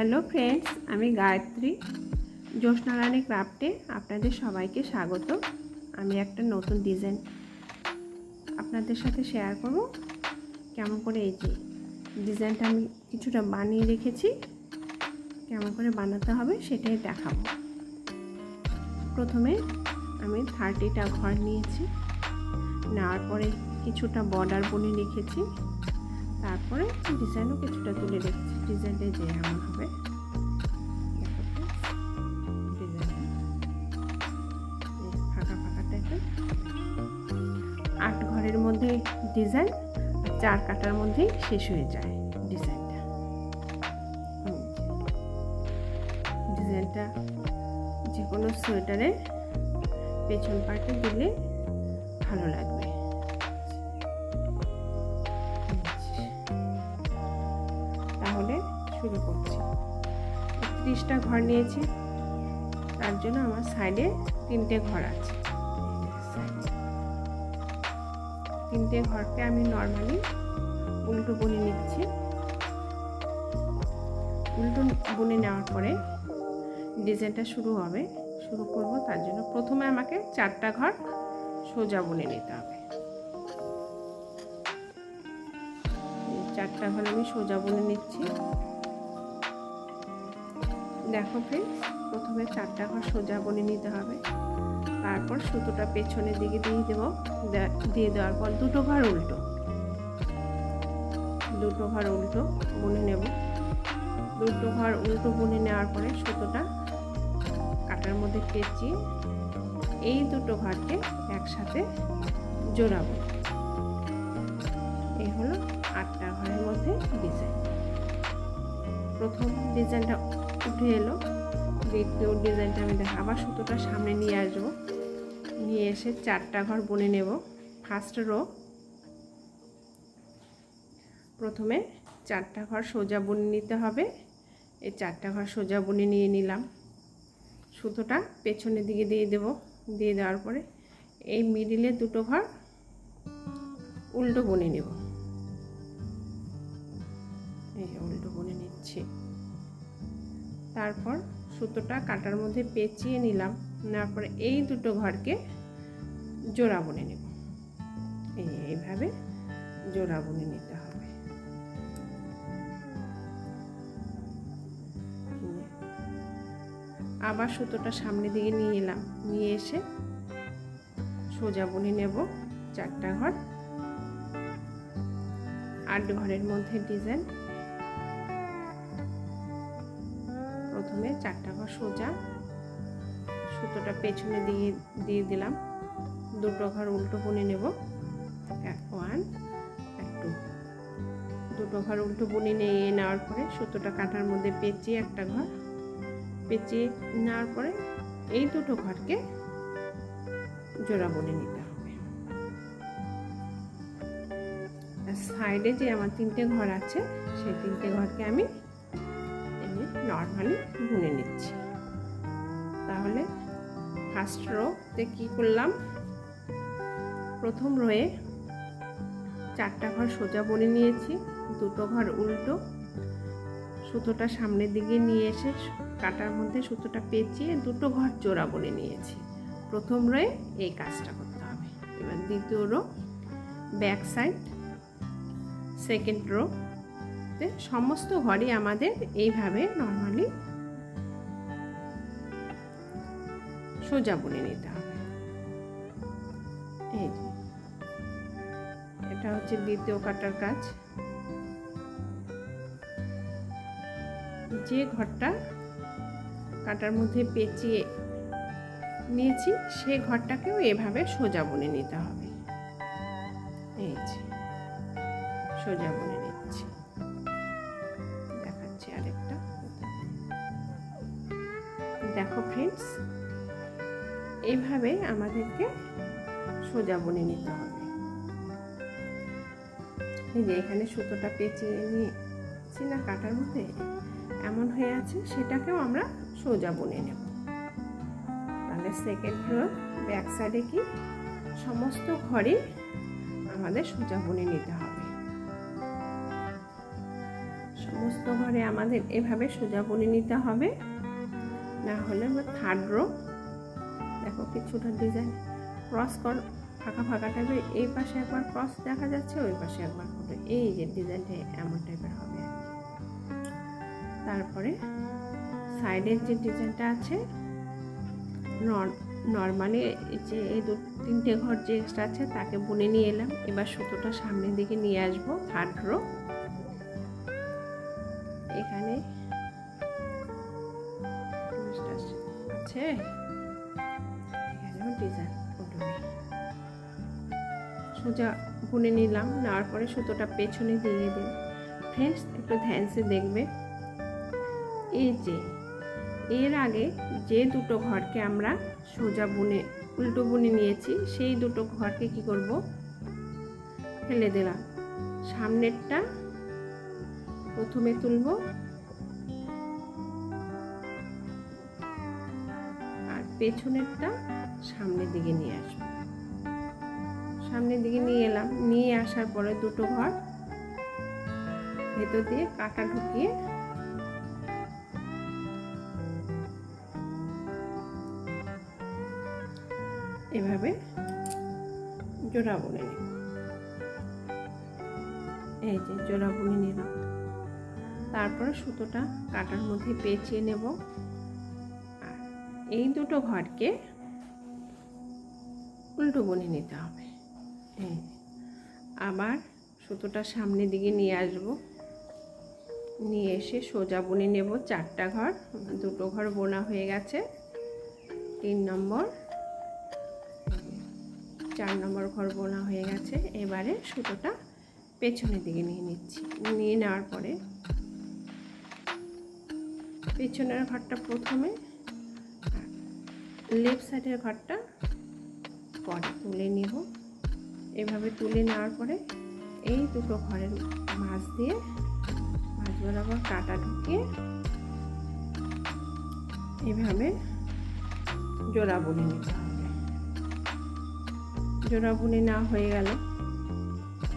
Hello friends, আমি গায়ত্রী জ্যোৎস্না রানী ক্রাফটে আপনাদের সবাইকে স্বাগত। আমি একটা নতুন ডিজাইন আপনাদের সাথে শেয়ার করব। কেমন করে এই যে ডিজাইনটা আমি কিছুটা বানিয়ে রেখেছি, কেমন করে বানাতে হবে সেটাই দেখাবো। প্রথমে আমি 30টা ঘর নিয়েছি, নেওয়ার পরে কিছুটা বর্ডার বুনে রেখেছি, তারপরে ডিজাইনও কিছুটা তুলে রেখেছি। ডিজাইনটা যে এমন হবে, ফাঁকা ফাঁকা টাইপের 8 ঘরের মধ্যে ডিজাইন, 4 কাটার মধ্যেই শেষ হয়ে যায় ডিজাইনটা। ডিজাইনটা যে কোনো সোয়েটারের পেছন পার্টে দিলে ভালো লাগবে। তাহলে শুরু করছি। 30টা ঘর নিয়েছি, তার জন্য আমার সাইডে 3টে ঘর আছে। 3টে ঘরকে আমি নর্মালি উল্টো বুনে নিচ্ছি। উল্টো বুনে নেওয়ার পরে ডিজাইনটা শুরু করব। তার জন্য প্রথমে আমাকে 4টা ঘর সোজা বুনে নিতে হবে। 4টা ঘর আমি সোজা বুনে নিচ্ছি। দেখো ফ্রেন্ডস, প্রথমে 4টা ঘর সোজা বুনে নিতে হবে, তারপর সুতোটা পেছনের দিকে দিয়ে দেবো। দিয়ে দেওয়ার পর 2টো ঘর উল্টো বুনে নেব। 2টো ঘর উল্টো বুনে নেওয়ার পরে সুতোটা কাটার মধ্যে পেঁচিয়ে এই 2টো ঘরকে একসাথে জোড়াবো। এই হলো 8টা ঘরের মধ্যে ডিজাইন। প্রথম ডিজাইনটা উঠে এলো, দ্বিতীয় ডিজাইনটা আমি আবার সুতোটা সামনে নিয়ে আসবো, নিয়ে এসে 4টা ঘর বুনে নেব। ফার্স্ট রো প্রথমে 4টা ঘর সোজা বুনে নিতে হবে। এই 4টা ঘর সোজা বুনে নিয়ে নিলাম। সুতোটা পেছনের দিকে দিয়ে দেব। দিয়ে দেওয়ার পরে এই মিডিলে 2টো ঘর উল্টো বুনে নেব। এই উল্টো বুনে নিচ্ছি। তারপর সুতোটা কাটার মধ্যে পেঁচিয়ে নিলাম। নেওয়ার পরে এই 2টো ঘরকে জোড়া বুনে নেব। এইভাবে জোড়া বুনে নিতে হবে। আবার সুতোটা সামনের দিকে নিয়ে এলাম, নিয়ে এসে সোজা বুনে নেব 4টা ঘর। 8 ঘরের মধ্যে ডিজাইন। প্রথমে 4টা ঘর সোজা, সুতোটা পেছনে দিয়ে দিলাম। 2টো ঘর উল্টো বুনে নেব। 1 2, 2টো ঘর উল্টো বুনে নিয়ে নেওয়ার পরে সুতোটা কাটার মধ্যে পেঁচিয়ে 1টা ঘর, পেঁচিয়ে নেওয়ার পরে এই 2টো ঘরকে জোড়া বুনে নিতে হবে। সাইডে যে আমার 3টে ঘর আছে, সেই 3টে ঘরকে আমি নর্মালি বুনে নিচ্ছি। তাহলে ফার্স্ট রোতে কি করলাম, প্রথম রোয়ে 4টা ঘর সোজা বুনে নিয়েছি, 2টো ঘর উল্টো, সুতোটা সামনের দিকে নিয়ে এসে কাটার মধ্যে সুতোটা পেঁচিয়ে 2টো ঘর জোড়া বুনে নিয়েছি। প্রথম রোয়ে এই কাজটা করতে হবে। এবার দ্বিতীয় রো ব্যাক সাইড, সেকেন্ড রোতে সমস্ত ঘরই আমাদের এইভাবে নর্মালি সোজা বুনে নিতে হবে। এই যে এটা হচ্ছে দ্বিতীয় কাটার কাজ। যে ঘরটা কাটার মধ্যে পেঁচিয়ে নিয়েছি, সেই ঘরটাকেও এভাবে সোজা বুনে নিতে হবে। এই যে সোজা বুনে নিচ্ছি, দেখাচ্ছি আরেকটা। দেখো ফ্রেন্ডস, এইভাবে আমাদেরকে সোজা বুনে নিতে হবে। এই যে এখানে সুতোটা পেঁচিয়ে নিয়েছি না কাটার মধ্যে, এমন হয়ে আছে, সেটাকেও আমরা সোজা বুনে নেব। তাহলে সেকেন্ড রো ব্যাক সাইডে কি সমস্ত ঘরে আমাদের সোজা বুনে নিতে হবে। সমস্ত ঘরে আমাদের এভাবে সোজা বুনে নিতে হবে, না হলে থার্ড রো দেখো কিছুটা ডিজাইন ক্রস কর ফাঁকা ফাঁকা টাইপের, এই পাশে একবার ক্রস দেখা যাচ্ছে, ওই পাশে একবার করে, এই যে ডিজাইনটা এমন টাইপের হবে। তারপরে সাইডের যে ডিজাইনটা আছে নর্মালি যে এই 2-3টে ঘর যে এক্সট্রা আছে তাকে বুনে নিয়ে এলাম। এবার সুতোটা সামনের দিকে নিয়ে আসবো থার্ড রো। এখানে আছে, এখানেও ডিজাইন উঠবে, সোজা বুনে নিলাম। নেওয়ার পরে সুতোটা পেছনে দিয়ে দিন। ফ্রেন্ডস একটু ধ্যানসে দেখবে, এই যে এর আগে যে দুটো ঘরকে আমরা সোজা বুনে উল্টো বুনে নিয়েছি, সেই দুটো ঘরকে কি করব, ফেলে দিলাম। সামনেরটা প্রথমে তুলব আর পেছনেরটা সামনের দিকে নিয়ে আসবো। সামনের দিকে নিয়ে এলাম, নিয়ে আসার পরে দুটো ঘর ভেতর দিয়ে কাটা ঢুকিয়ে এভাবে জোড়া বুনে নিব। এই যে জোড়া বুনে নিলাম। তারপরে সুতোটা কাটার মধ্যে পেঁচিয়ে নেব আর এই দুটো ঘরকে উল্টো বুনে নিতে হবে। আবার সুতোটা সামনের দিকে নিয়ে আসব, নিয়ে এসে সোজা বুনে নেব 4টা ঘর। দুটো ঘর বোনা হয়ে গেছে, 3 নম্বর 4 নম্বর ঘর বোনা হয়ে গেছে। এবারে সুতোটা পেছনের দিকে নিয়ে নিচ্ছি। নিয়ে নেওয়ার পরে পেছনের ঘরটা প্রথমে, লেফট সাইডের ঘরটা পরে তুলে নেব। এভাবে তুলে নেওয়ার পরে এই দুটো ঘরের মাঝ দিয়ে মাঝ বরাবর কাটা ঢুকিয়ে এভাবে জোড়া বুনে নিতে হবে। জোড়া বুনে নেওয়া হয়ে গেল।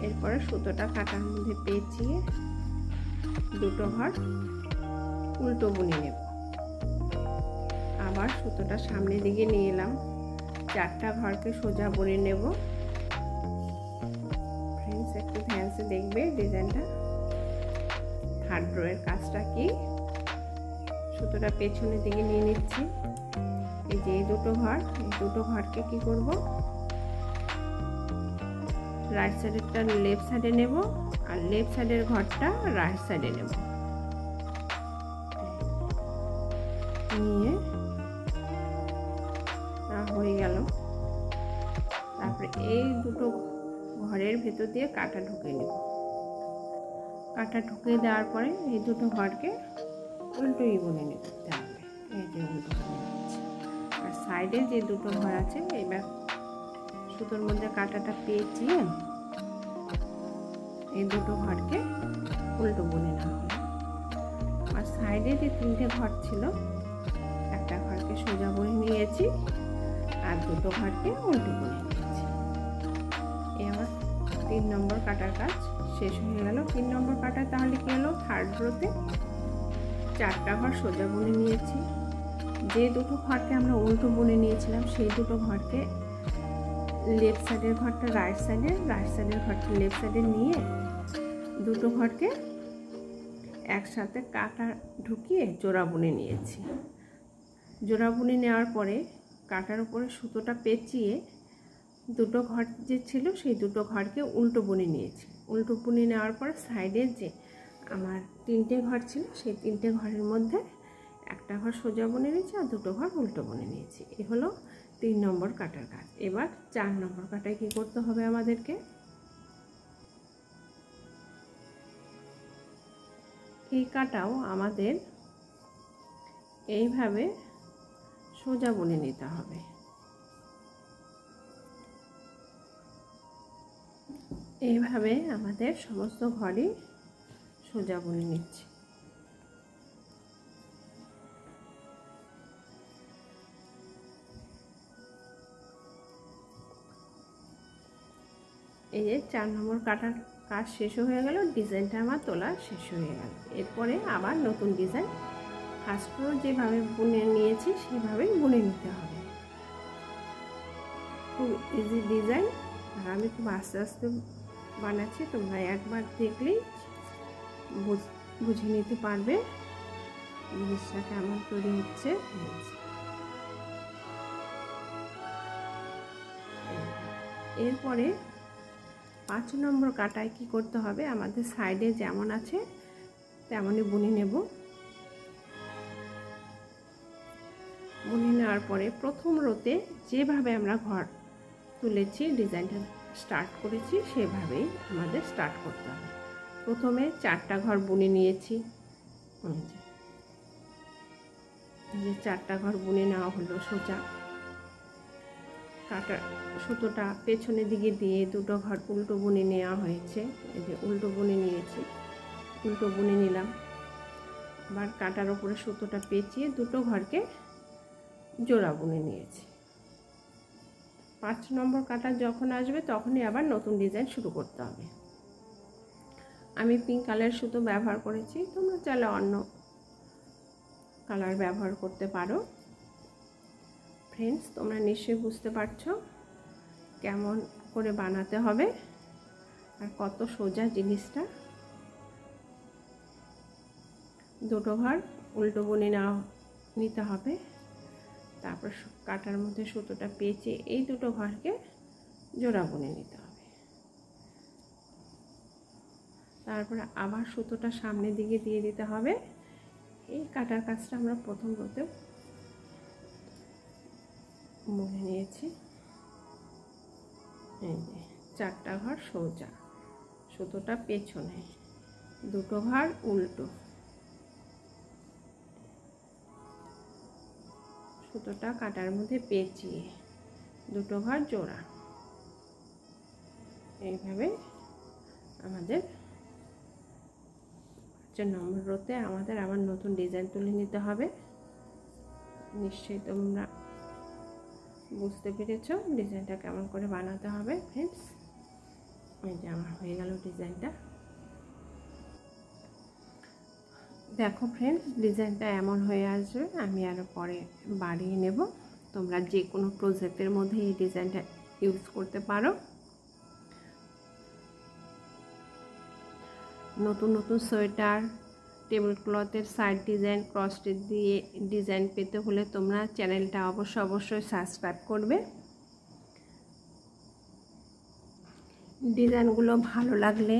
এরপরে সুতোটা কাটার মধ্যে পেঁচিয়ে দুটো ঘর উল্টো বুনে নেব। আবার সুতোটা সামনের দিকে নিয়ে এলাম, 4টা ঘরকে সোজা বুনে নেব। ফ্রেন্ডস একটু ধ্যানসে দেখবে ডিজাইনটা। থার্ড রো এর কাজটা কি, সুতোটা পেছনের দিকে নিয়ে নিচ্ছি। এই যে এই দুটো ঘর, এই দুটো ঘরকে কি করব, রাইট সাইডেরটা লেফট সাইডে নেব আর লেফট সাইডের ঘরটা রাইট সাইডে নেব। নিয়ে হয়ে গেল। তারপরে এই দুটো ঘরের ভেতর দিয়ে কাটা ঢুকিয়ে নেব। কাটা ঢুকিয়ে দেওয়ার পরে এই দুটো ঘরকে উল্টোই বুনে নিতে হবে। এই যে উল্টো বুনে নিচ্ছি। আর সাইডে যে দুটো ঘর আছে, এবার সুতোর মধ্যে কাটাটা পেঁচিয়ে এই দুটো ঘরকে উল্টো বুনে নেওয়া হবে। আর সাইডে যে 3টে ঘর ছিল, একটা ঘরকে সোজা বুনে নিয়েছি আর দুটো ঘরকে উল্টো বুনে নিয়েছি। এবার 3 নম্বর কাটার কাজ শেষ হয়ে গেল। 3 নম্বর কাটা তাহলে কি হলো, থার্ড রোতে 4টা ঘর সোজা বুনে নিয়েছি। যে দুটো ঘরকে আমরা উল্টো বুনে নিয়েছিলাম, সেই দুটো ঘরকে লেফট সাইডের ঘরটা রাইট সাইডে, রাইট সাইডের ঘরটা লেফট সাইডে নিয়ে দুটো ঘরকে একসাথে কাটা ঢুকিয়ে জোড়া বুনে নিয়েছি। জোড়া বুনে নেওয়ার পরে কাটার উপরে সুতোটা পেঁচিয়ে দুটো ঘর যে ছিল সেই দুটো ঘরকে উল্টো বুনে নিয়েছি। উল্টো বুনে নেওয়ার পর সাইডে যে আমার 3টে ঘর ছিল, সেই 3টে ঘরের মধ্যে একটা ঘর সোজা বুনে নিয়েছি আর দুটো ঘর উল্টো বুনে নিয়েছি। এ হলো 3 নম্বর কাটার কাজ। এবার 4 নম্বর কাটায় কি করতে হবে আমাদেরকে, এই কাটাও আমাদের এইভাবে সোজা বুনে নিতে হবে। এইভাবে আমাদের সমস্ত ঘরই সোজা বুনে নিচ্ছি। এই যে 4 নম্বর কাটার কাজ শেষ হয়ে গেল, ডিজাইনটা আমার তোলা শেষ হয়ে গেল। এরপরে আবার নতুন ডিজাইন ফার্স্ট রো যেভাবে বুনে নিয়েছি সেভাবেই বুনে নিতে হবে। খুব ইজি ডিজাইন, আর আমি খুব আস্তে আস্তে বানাচ্ছি, তোমরা একবার দেখলেই বুঝে নিতে পারবে জিনিসটা কেমন তৈরি হচ্ছে। এরপরে 5 নম্বর কাটায় কি করতে হবে, আমাদের সাইডে যেমন আছে তেমনই বুনে নেব। বুনে নেওয়ার পরে প্রথম রোতে যেভাবে আমরা ঘর তুলেছি, ডিজাইনটা স্টার্ট করেছি, সেভাবেই আমাদের স্টার্ট করতে হবে। প্রথমে 4টা ঘর বুনে নিয়েছি, এই যে 4টা ঘর বুনে নেওয়া হলো সোজা। কাটা সুতোটা পেছনের দিকে দিয়ে 2টো ঘর উল্টো বুনে নেওয়া হয়েছে, এই যে উল্টো বুনে নিয়েছি, উল্টো বুনে নিলাম। আবার কাটার উপরে সুতোটা পেঁচিয়ে 2টো ঘরকে জোড়া বুনে নিয়েছি। 5 নম্বর কাটা যখন আসবে তখনই আবার নতুন ডিজাইন শুরু করতে হবে। আমি পিঙ্ক কালারের সুতো ব্যবহার করেছি, তোমরা চাইলে অন্য কালার ব্যবহার করতে পারো। ফ্রেন্ডস, তোমরা নিশ্চয়ই বুঝতে পারছো কেমন করে বানাতে হবে আর কত সোজা জিনিসটা। 2টো ঘর উল্টো বুনে নিতে হবে, তারপর কাটার মধ্যে সুতোটা পেঁচে এই 2টো ঘরকে জোড়া বুনে নিতে হবে। তারপরে আবার সুতোটা সামনের দিকে দিয়ে দিতে হবে। এই কাটার কাজটা আমরা প্রথম রোতে বুনে নিয়েছি। এই যে 4টা ঘর সোজা, সুতোটা পেছনে, 2টো ঘর উল্টো, সুতোটা কাটার মধ্যে পেঁচিয়ে 2টো ঘর জোড়া। এইভাবে আমাদের 5 নম্বর রোতে আমাদের আবার নতুন ডিজাইন তুলে নিতে হবে। নিশ্চয়ই তোমরা বুঝতে পেরেছো ডিজাইনটা কেমন করে বানাতে হবে। ফ্রেন্ডস, এই যে আমার হয়ে গেল ডিজাইনটা। দেখো ফ্রেন্ডস, ডিজাইনটা এমন হয়ে আসবে। আমি আরও পরে বাড়িয়ে নেব। তোমরা যে কোনো প্রজেক্টের মধ্যে এই ডিজাইনটা ইউজ করতে পারো। নতুন নতুন সোয়েটার, টেবিল ক্লথের সাইড ডিজাইন, ক্রস স্টিচ দিয়ে ডিজাইন পেতে হলে তোমরা চ্যানেলটা অবশ্যই সাবস্ক্রাইব করবে। ডিজাইনগুলো ভালো লাগলে,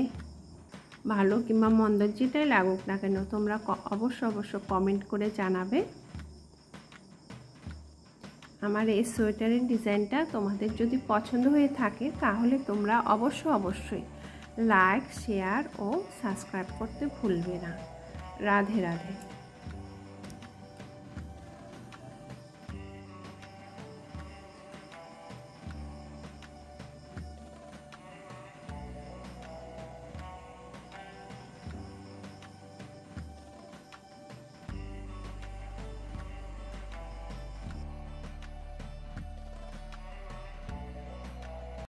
ভালো কিংবা মন্দ যেটাই লাগুক না কেন, তোমরা অবশ্য কমেন্ট করে জানাবে। আমার এই সোয়েটারের ডিজাইনটা তোমাদের যদি পছন্দ হয়ে থাকে তাহলে তোমরা অবশ্যই লাইক, শেয়ার ও সাবস্ক্রাইব করতে ভুলবে না। রাধে রাধে।